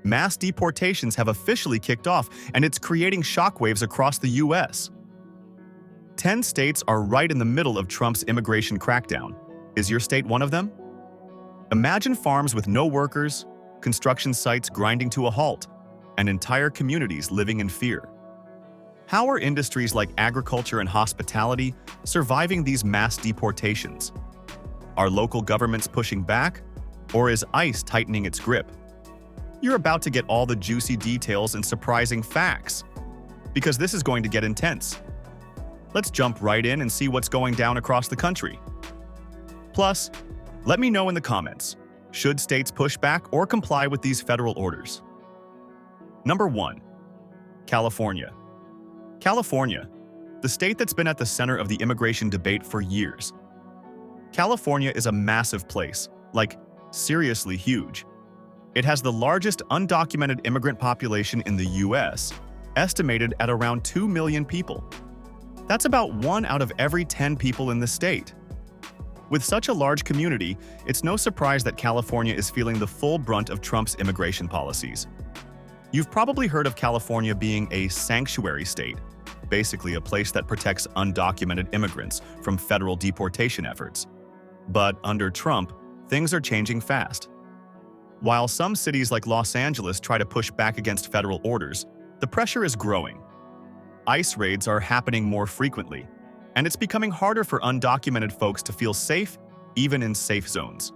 Mass deportations have officially kicked off, and it's creating shockwaves across the U.S. 10 states are right in the middle of Trump's immigration crackdown. Is your state one of them? Imagine farms with no workers, construction sites grinding to a halt, and entire communities living in fear. How are industries like agriculture and hospitality surviving these mass deportations? Are local governments pushing back, or is ICE tightening its grip? You're about to get all the juicy details and surprising facts, because this is going to get intense. Let's jump right in and see what's going down across the country. Plus, let me know in the comments, should states push back or comply with these federal orders? Number 1. California. California, the state that's been at the center of the immigration debate for years. California is a massive place, like seriously huge. It has the largest undocumented immigrant population in the U.S., estimated at around 2 million people. That's about 1 out of every 10 people in the state. With such a large community, it's no surprise that California is feeling the full brunt of Trump's immigration policies. You've probably heard of California being a sanctuary state, basically a place that protects undocumented immigrants from federal deportation efforts. But under Trump, things are changing fast. While some cities like Los Angeles try to push back against federal orders, the pressure is growing. ICE raids are happening more frequently, and it's becoming harder for undocumented folks to feel safe, even in safe zones.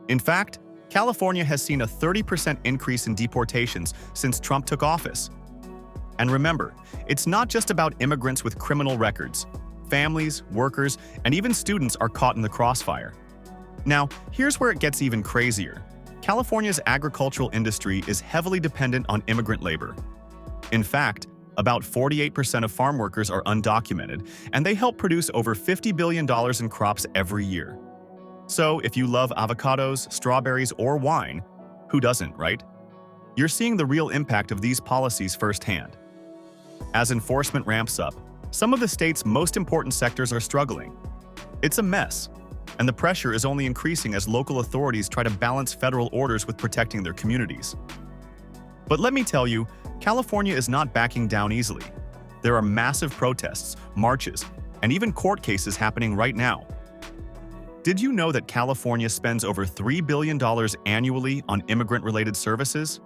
In fact, California has seen a 30% increase in deportations since Trump took office. And remember, it's not just about immigrants with criminal records. Families, workers, and even students are caught in the crossfire. Now, here's where it gets even crazier. California's agricultural industry is heavily dependent on immigrant labor. In fact, about 48% of farm workers are undocumented, and they help produce over $50 billion in crops every year. So if you love avocados, strawberries, or wine, who doesn't, right? You're seeing the real impact of these policies firsthand. As enforcement ramps up, some of the state's most important sectors are struggling. It's a mess, and the pressure is only increasing as local authorities try to balance federal orders with protecting their communities. But let me tell you, California is not backing down easily. There are massive protests, marches, and even court cases happening right now. Did you know that California spends over $3 billion annually on immigrant-related services?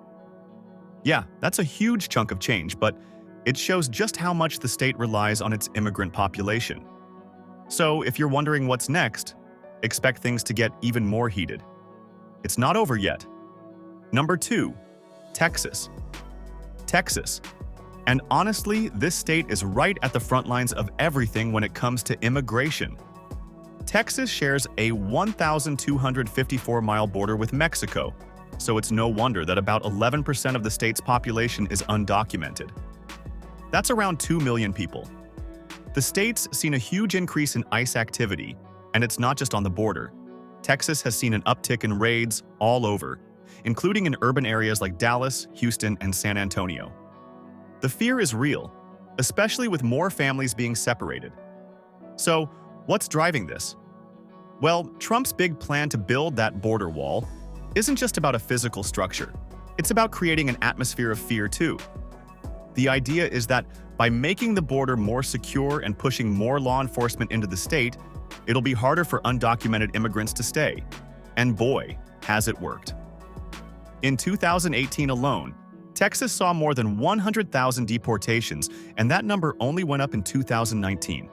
Yeah, that's a huge chunk of change, but it shows just how much the state relies on its immigrant population. So if you're wondering what's next, expect things to get even more heated. It's not over yet. Number 2. Texas. Texas. And honestly, this state is right at the front lines of everything when it comes to immigration. Texas shares a 1,254-mile border with Mexico, so it's no wonder that about 11% of the state's population is undocumented. That's around 2 million people. The state's seen a huge increase in ICE activity, and it's not just on the border. Texas has seen an uptick in raids all over, including in urban areas like Dallas, Houston, and San Antonio. The fear is real, especially with more families being separated. So, what's driving this? Well, Trump's big plan to build that border wall isn't just about a physical structure. It's about creating an atmosphere of fear too. The idea is that by making the border more secure and pushing more law enforcement into the state, it'll be harder for undocumented immigrants to stay. And boy, has it worked. In 2018 alone, Texas saw more than 100,000 deportations, and that number only went up in 2019.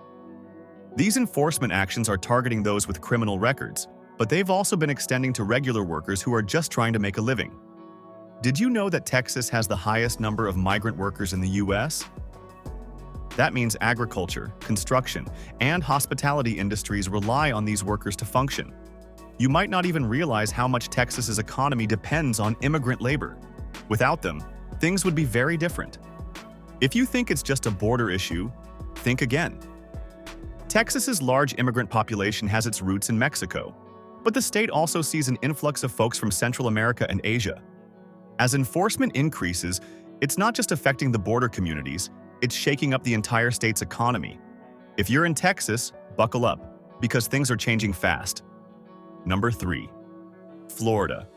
These enforcement actions are targeting those with criminal records, but they've also been extending to regular workers who are just trying to make a living. Did you know that Texas has the highest number of migrant workers in the U.S.? That means agriculture, construction, and hospitality industries rely on these workers to function. You might not even realize how much Texas's economy depends on immigrant labor. Without them, things would be very different. If you think it's just a border issue, think again. Texas's large immigrant population has its roots in Mexico, but the state also sees an influx of folks from Central America and Asia. As enforcement increases, it's not just affecting the border communities, it's shaking up the entire state's economy. If you're in Texas, buckle up, because things are changing fast. Number 3. Florida.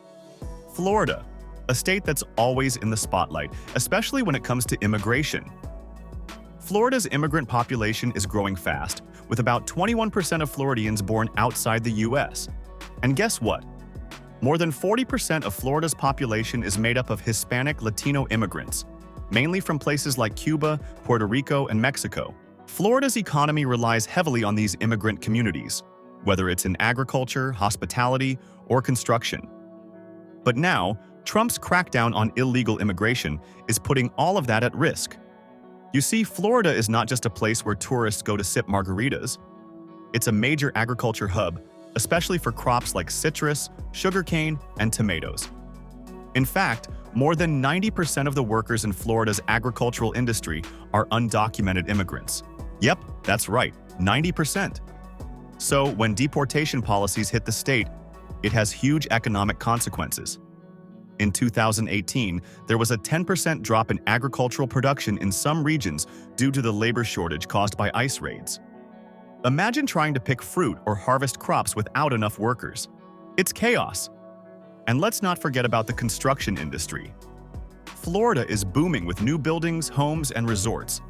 Florida. a state that's always in the spotlight, especially when it comes to immigration. Florida's immigrant population is growing fast, with about 21% of Floridians born outside the U.S. And guess what? More than 40% of Florida's population is made up of Hispanic Latino immigrants, mainly from places like Cuba, Puerto Rico, and Mexico. Florida's economy relies heavily on these immigrant communities, whether it's in agriculture, hospitality, or construction. But now, Trump's crackdown on illegal immigration is putting all of that at risk. You see, Florida is not just a place where tourists go to sip margaritas. It's a major agriculture hub, especially for crops like citrus, sugarcane, and tomatoes. In fact, more than 90% of the workers in Florida's agricultural industry are undocumented immigrants. Yep, that's right, 90%. So when deportation policies hit the state, it has huge economic consequences. In 2018, there was a 10% drop in agricultural production in some regions due to the labor shortage caused by ICE raids. Imagine trying to pick fruit or harvest crops without enough workers. It's chaos. And let's not forget about the construction industry. Florida is booming with new buildings, homes, and resorts.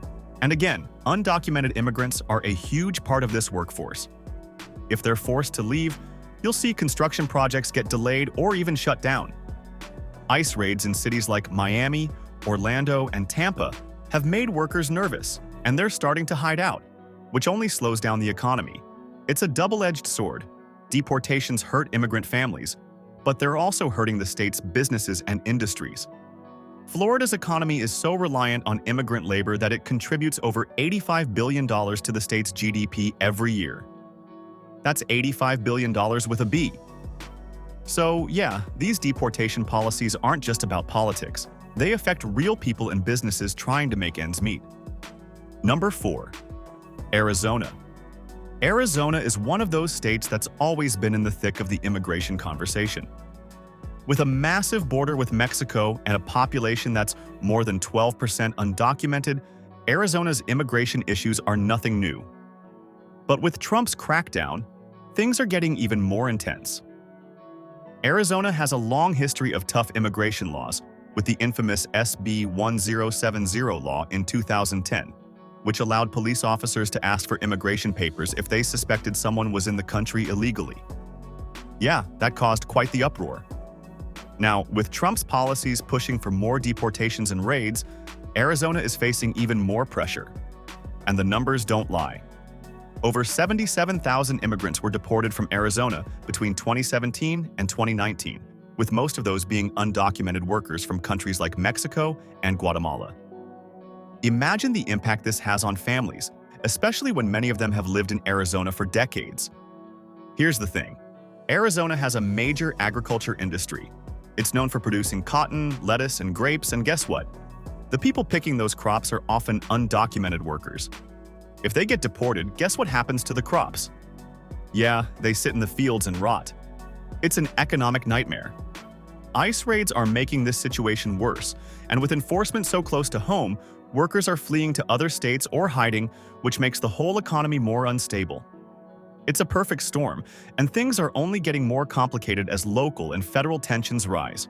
And again, undocumented immigrants are a huge part of this workforce. If they're forced to leave, you'll see construction projects get delayed or even shut down. ICE raids in cities like Miami, Orlando, and Tampa have made workers nervous, and they're starting to hide out, which only slows down the economy. It's a double-edged sword. Deportations hurt immigrant families, but they're also hurting the state's businesses and industries. Florida's economy is so reliant on immigrant labor that it contributes over $85 billion to the state's GDP every year. That's $85 billion with a B. So yeah, these deportation policies aren't just about politics. They affect real people and businesses trying to make ends meet. Number 4. Arizona. Arizona is one of those states that's always been in the thick of the immigration conversation. With a massive border with Mexico and a population that's more than 12% undocumented, Arizona's immigration issues are nothing new. But with Trump's crackdown, things are getting even more intense. Arizona has a long history of tough immigration laws, with the infamous SB 1070 law in 2010, which allowed police officers to ask for immigration papers if they suspected someone was in the country illegally. Yeah, that caused quite the uproar. Now, with Trump's policies pushing for more deportations and raids, Arizona is facing even more pressure. And the numbers don't lie. Over 77,000 immigrants were deported from Arizona between 2017 and 2019, with most of those being undocumented workers from countries like Mexico and Guatemala. Imagine the impact this has on families, especially when many of them have lived in Arizona for decades. Here's the thing. Arizona has a major agriculture industry. It's known for producing cotton, lettuce, and grapes, and guess what? The people picking those crops are often undocumented workers. If they get deported, guess what happens to the crops? Yeah, they sit in the fields and rot. It's an economic nightmare. ICE raids are making this situation worse, and with enforcement so close to home, workers are fleeing to other states or hiding, which makes the whole economy more unstable. It's a perfect storm, and things are only getting more complicated as local and federal tensions rise.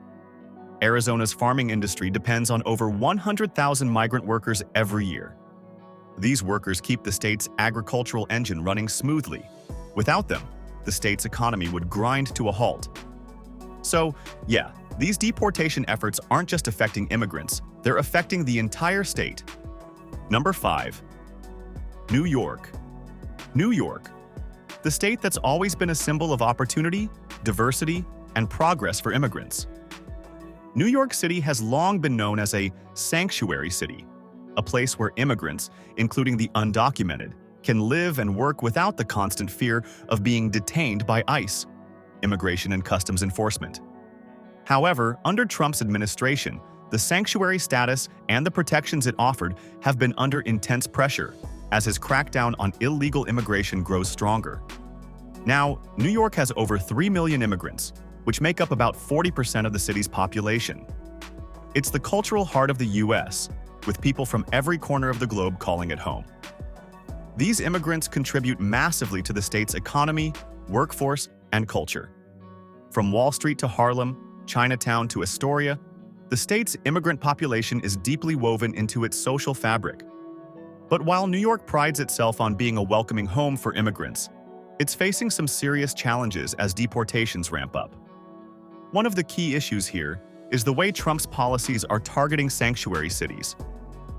Arizona's farming industry depends on over 100,000 migrant workers every year. These workers keep the state's agricultural engine running smoothly. Without them, the state's economy would grind to a halt. So, yeah, these deportation efforts aren't just affecting immigrants, they're affecting the entire state. Number 5. New York. New York, the state that's always been a symbol of opportunity, diversity, and progress for immigrants. New York City has long been known as a sanctuary city, a place where immigrants, including the undocumented, can live and work without the constant fear of being detained by ICE, Immigration and Customs Enforcement. However, under Trump's administration, the sanctuary status and the protections it offered have been under intense pressure as his crackdown on illegal immigration grows stronger. Now, New York has over 3 million immigrants, which make up about 40% of the city's population. It's the cultural heart of the U.S., with people from every corner of the globe calling it home. These immigrants contribute massively to the state's economy, workforce, and culture. From Wall Street to Harlem, Chinatown to Astoria, The state's immigrant population is deeply woven into its social fabric. But while New York prides itself on being a welcoming home for immigrants, it's facing some serious challenges as deportations ramp up. One of the key issues here is the way Trump's policies are targeting sanctuary cities.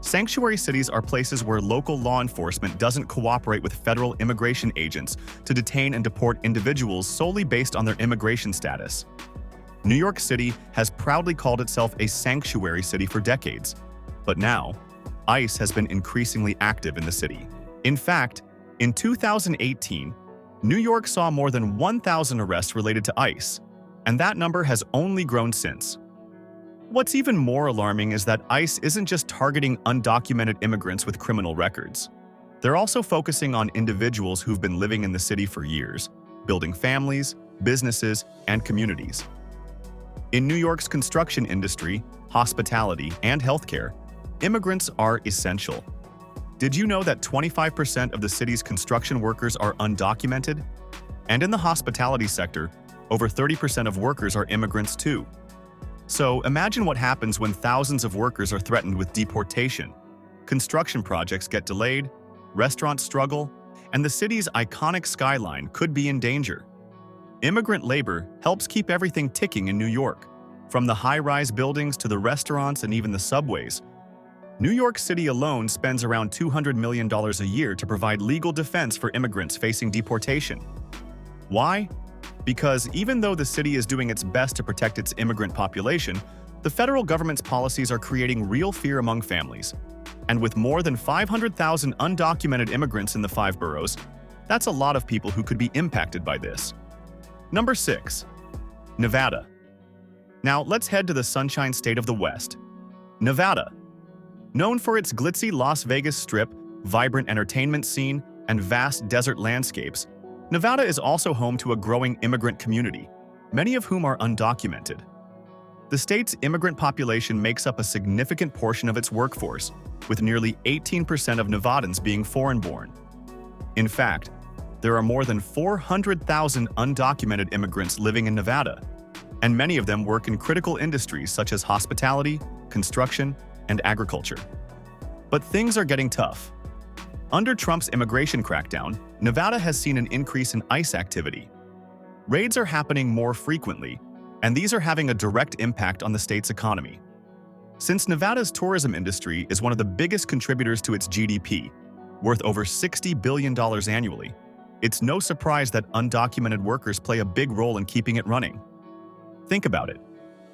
Sanctuary cities are places where local law enforcement doesn't cooperate with federal immigration agents to detain and deport individuals solely based on their immigration status. New York City has proudly called itself a sanctuary city for decades, but now, ICE has been increasingly active in the city. In fact, in 2018, New York saw more than 1,000 arrests related to ICE, and that number has only grown since. What's even more alarming is that ICE isn't just targeting undocumented immigrants with criminal records. They're also focusing on individuals who've been living in the city for years, building families, businesses, and communities. In New York's construction industry, hospitality, and healthcare, immigrants are essential. Did you know that 25% of the city's construction workers are undocumented? And in the hospitality sector, over 30% of workers are immigrants too. So imagine what happens when thousands of workers are threatened with deportation. Construction projects get delayed, restaurants struggle, and the city's iconic skyline could be in danger. Immigrant labor helps keep everything ticking in New York, from the high-rise buildings to the restaurants and even the subways. New York City alone spends around $200 million a year to provide legal defense for immigrants facing deportation. Why? Because even though the city is doing its best to protect its immigrant population, the federal government's policies are creating real fear among families. And with more than 500,000 undocumented immigrants in the 5 boroughs, that's a lot of people who could be impacted by this. Number 6. Nevada. Now let's head to the Sunshine State of the West. Nevada. Known for its glitzy Las Vegas Strip, vibrant entertainment scene, and vast desert landscapes, Nevada is also home to a growing immigrant community, many of whom are undocumented. The state's immigrant population makes up a significant portion of its workforce, with nearly 18% of Nevadans being foreign-born. In fact, there are more than 400,000 undocumented immigrants living in Nevada, and many of them work in critical industries such as hospitality, construction, and agriculture. But things are getting tough. Under Trump's immigration crackdown, Nevada has seen an increase in ICE activity. Raids are happening more frequently, and these are having a direct impact on the state's economy. Since Nevada's tourism industry is one of the biggest contributors to its GDP, worth over $60 billion annually, it's no surprise that undocumented workers play a big role in keeping it running. Think about it.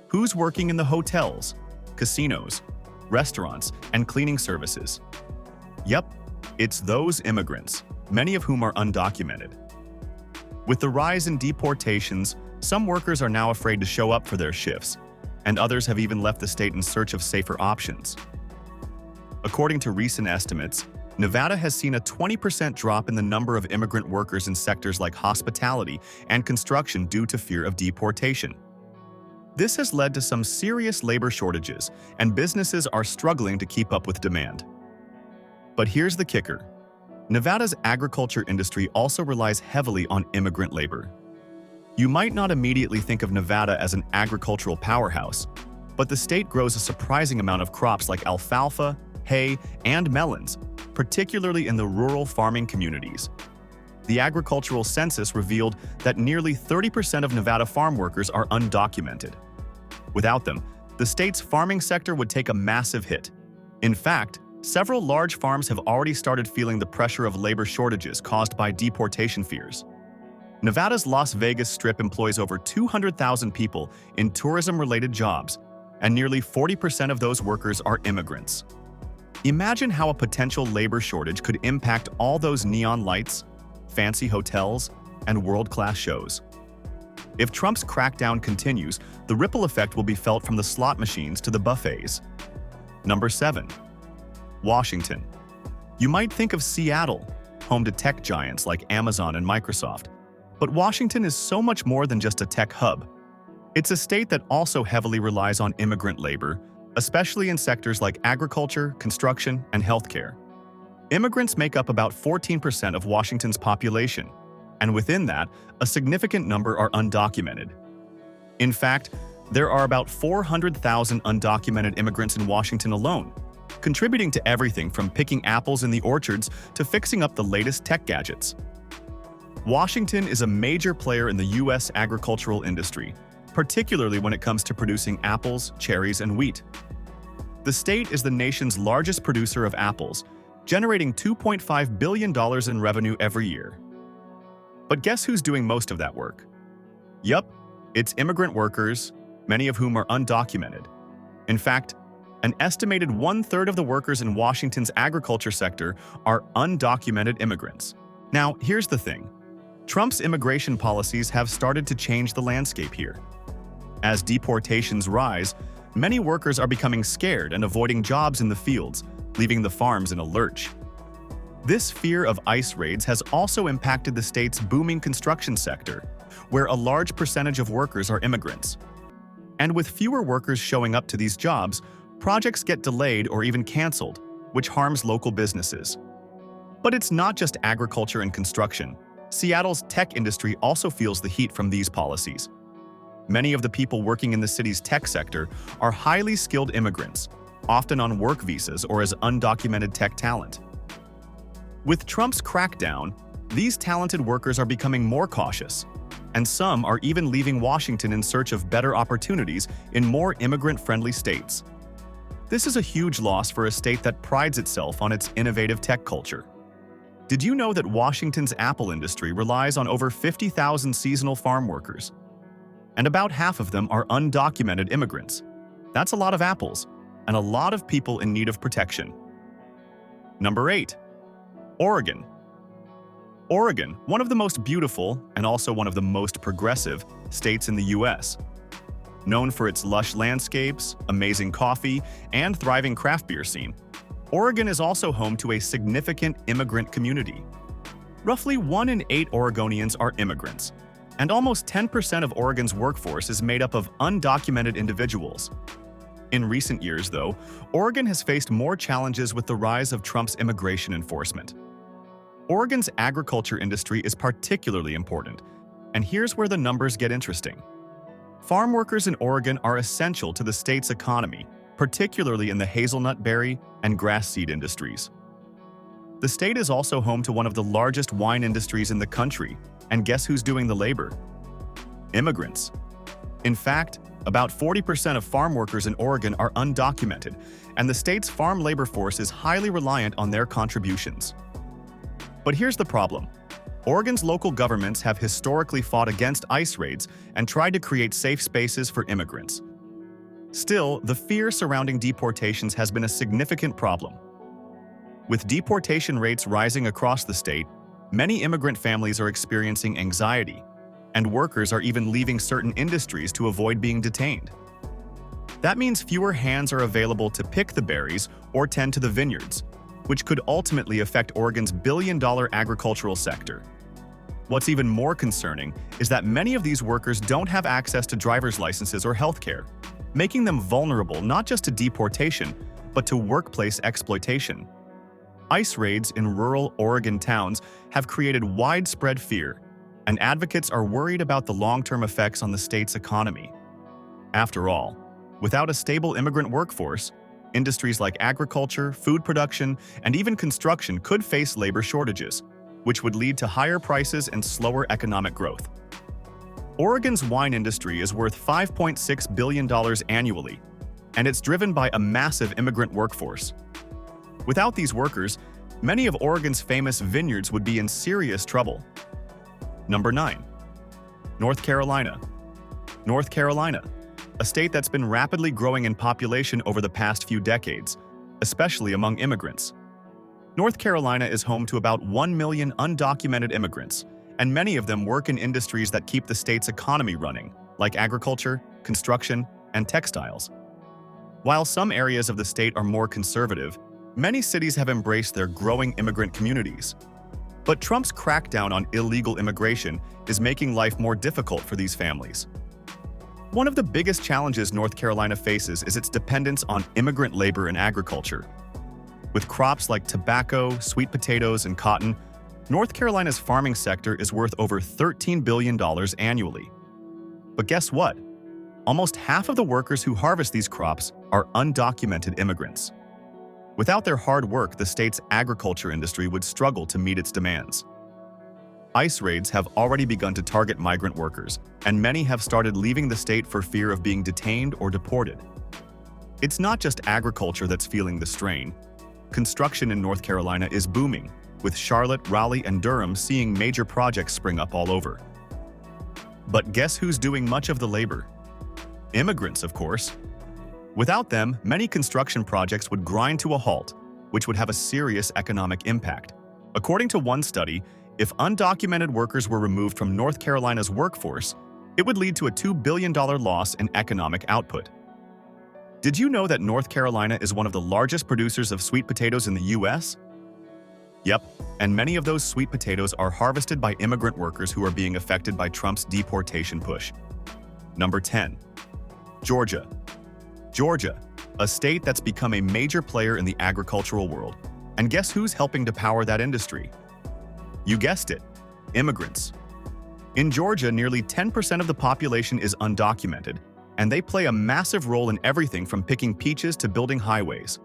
Who's working in the hotels, casinos, restaurants, and cleaning services? Yep, it's those immigrants, many of whom are undocumented. With the rise in deportations, some workers are now afraid to show up for their shifts, and others have even left the state in search of safer options. According to recent estimates, Nevada has seen a 20% drop in the number of immigrant workers in sectors like hospitality and construction due to fear of deportation. This has led to some serious labor shortages, and businesses are struggling to keep up with demand. But here's the kicker. Nevada's agriculture industry also relies heavily on immigrant labor. You might not immediately think of Nevada as an agricultural powerhouse, but the state grows a surprising amount of crops like alfalfa, hay, and melons, particularly in the rural farming communities. The agricultural census revealed that nearly 30% of Nevada farm workers are undocumented. Without them, the state's farming sector would take a massive hit. In fact, several large farms have already started feeling the pressure of labor shortages caused by deportation fears. Nevada's Las Vegas Strip employs over 200,000 people in tourism-related jobs, and nearly 40% of those workers are immigrants. Imagine how a potential labor shortage could impact all those neon lights, fancy hotels, and world-class shows. If Trump's crackdown continues, the ripple effect will be felt from the slot machines to the buffets. Number 7. Washington. You might think of Seattle, home to tech giants like Amazon and Microsoft, but Washington is so much more than just a tech hub. It's a state that also heavily relies on immigrant labor, especially in sectors like agriculture, construction, and healthcare. Immigrants make up about 14% of Washington's population, and within that, a significant number are undocumented. In fact, There are about 400,000 undocumented immigrants in Washington alone, contributing to everything from picking apples in the orchards to fixing up the latest tech gadgets. Washington is a major player in the U.S. agricultural industry, particularly when it comes to producing apples, cherries, and wheat. The state is the nation's largest producer of apples, generating $2.5 billion in revenue every year. But guess who's doing most of that work? Yup, it's immigrant workers, many of whom are undocumented. In fact, an estimated one-third of the workers in Washington's agriculture sector are undocumented immigrants. Now, here's the thing. Trump's immigration policies have started to change the landscape here. As deportations rise, many workers are becoming scared and avoiding jobs in the fields, leaving the farms in a lurch. This fear of ICE raids has also impacted the state's booming construction sector, where a large percentage of workers are immigrants. And with fewer workers showing up to these jobs, projects get delayed or even canceled, which harms local businesses. But it's not just agriculture and construction. Seattle's tech industry also feels the heat from these policies. Many of the people working in the city's tech sector are highly skilled immigrants, often on work visas or as undocumented tech talent. With Trump's crackdown, these talented workers are becoming more cautious, and some are even leaving Washington in search of better opportunities in more immigrant-friendly states. This is a huge loss for a state that prides itself on its innovative tech culture. Did you know that Washington's apple industry relies on over 50,000 seasonal farm workers? And about half of them are undocumented immigrants. That's a lot of apples, and a lot of people in need of protection. Number 8. Oregon. Oregon, one of the most beautiful and also one of the most progressive states in the U.S. Known for its lush landscapes, amazing coffee, and thriving craft beer scene, Oregon is also home to a significant immigrant community. Roughly 1 in 8 Oregonians are immigrants, and almost 10% of Oregon's workforce is made up of undocumented individuals. In recent years, though, Oregon has faced more challenges with the rise of Trump's immigration enforcement. Oregon's agriculture industry is particularly important, and here's where the numbers get interesting. Farm workers in Oregon are essential to the state's economy, particularly in the hazelnut berry and grass seed industries. The state is also home to one of the largest wine industries in the country, and guess who's doing the labor? Immigrants. In fact, about 40% of farm workers in Oregon are undocumented, and the state's farm labor force is highly reliant on their contributions. But here's the problem. Oregon's local governments have historically fought against ICE raids and tried to create safe spaces for immigrants. Still, the fear surrounding deportations has been a significant problem. With deportation rates rising across the state, many immigrant families are experiencing anxiety, and workers are even leaving certain industries to avoid being detained. That means fewer hands are available to pick the berries or tend to the vineyards, which could ultimately affect Oregon's billion-dollar agricultural sector. What's even more concerning is that many of these workers don't have access to driver's licenses or healthcare, making them vulnerable not just to deportation, but to workplace exploitation. ICE raids in rural Oregon towns have created widespread fear, and advocates are worried about the long-term effects on the state's economy. After all, without a stable immigrant workforce, industries like agriculture, food production, and even construction could face labor shortages, which would lead to higher prices and slower economic growth. Oregon's wine industry is worth $5.6 billion annually, and it's driven by a massive immigrant workforce. Without these workers, many of Oregon's famous vineyards would be in serious trouble. Number 9. North Carolina. North Carolina, a state that's been rapidly growing in population over the past few decades, especially among immigrants. North Carolina is home to about 1 million undocumented immigrants, and many of them work in industries that keep the state's economy running, like agriculture, construction, and textiles. While some areas of the state are more conservative, many cities have embraced their growing immigrant communities. But Trump's crackdown on illegal immigration is making life more difficult for these families. One of the biggest challenges North Carolina faces is its dependence on immigrant labor in agriculture. With crops like tobacco, sweet potatoes, and cotton, North Carolina's farming sector is worth over $13 billion annually. But guess what? Almost half of the workers who harvest these crops are undocumented immigrants. Without their hard work, the state's agriculture industry would struggle to meet its demands. ICE raids have already begun to target migrant workers, and many have started leaving the state for fear of being detained or deported. It's not just agriculture that's feeling the strain. Construction in North Carolina is booming, with Charlotte, Raleigh, and Durham seeing major projects spring up all over. But guess who's doing much of the labor? Immigrants, of course. Without them, many construction projects would grind to a halt, which would have a serious economic impact. According to one study, if undocumented workers were removed from North Carolina's workforce, it would lead to a $2 billion loss in economic output. Did you know that North Carolina is one of the largest producers of sweet potatoes in the U.S.? Yep, and many of those sweet potatoes are harvested by immigrant workers who are being affected by Trump's deportation push. Number 10. Georgia. Georgia, a state that's become a major player in the agricultural world. And guess who's helping to power that industry? You guessed it, immigrants. In Georgia, nearly 10% of the population is undocumented, and they play a massive role in everything from picking peaches to building highways.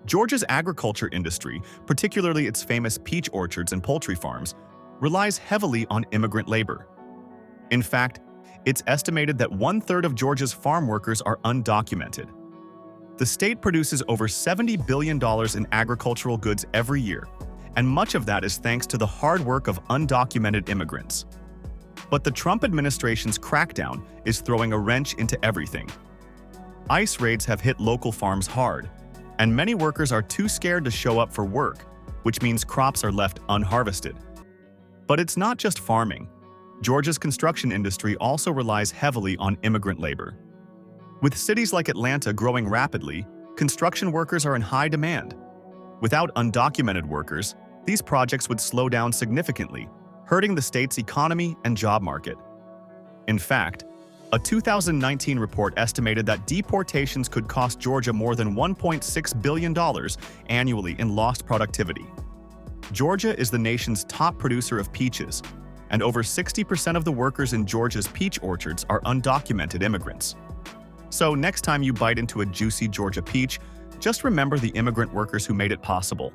Georgia's agriculture industry, particularly its famous peach orchards and poultry farms, relies heavily on immigrant labor. In fact, it's estimated that 1/3 of Georgia's farm workers are undocumented. The state produces over $70 billion in agricultural goods every year, and much of that is thanks to the hard work of undocumented immigrants. But the Trump administration's crackdown is throwing a wrench into everything. ICE raids have hit local farms hard, and many workers are too scared to show up for work, which means crops are left unharvested. But it's not just farming. Georgia's construction industry also relies heavily on immigrant labor. With cities like Atlanta growing rapidly, construction workers are in high demand. Without undocumented workers, these projects would slow down significantly, hurting the state's economy and job market. In fact, a 2019 report estimated that deportations could cost Georgia more than $1.6 billion annually in lost productivity. Georgia is the nation's top producer of peaches, and over 60% of the workers in Georgia's peach orchards are undocumented immigrants. So next time you bite into a juicy Georgia peach, just remember the immigrant workers who made it possible.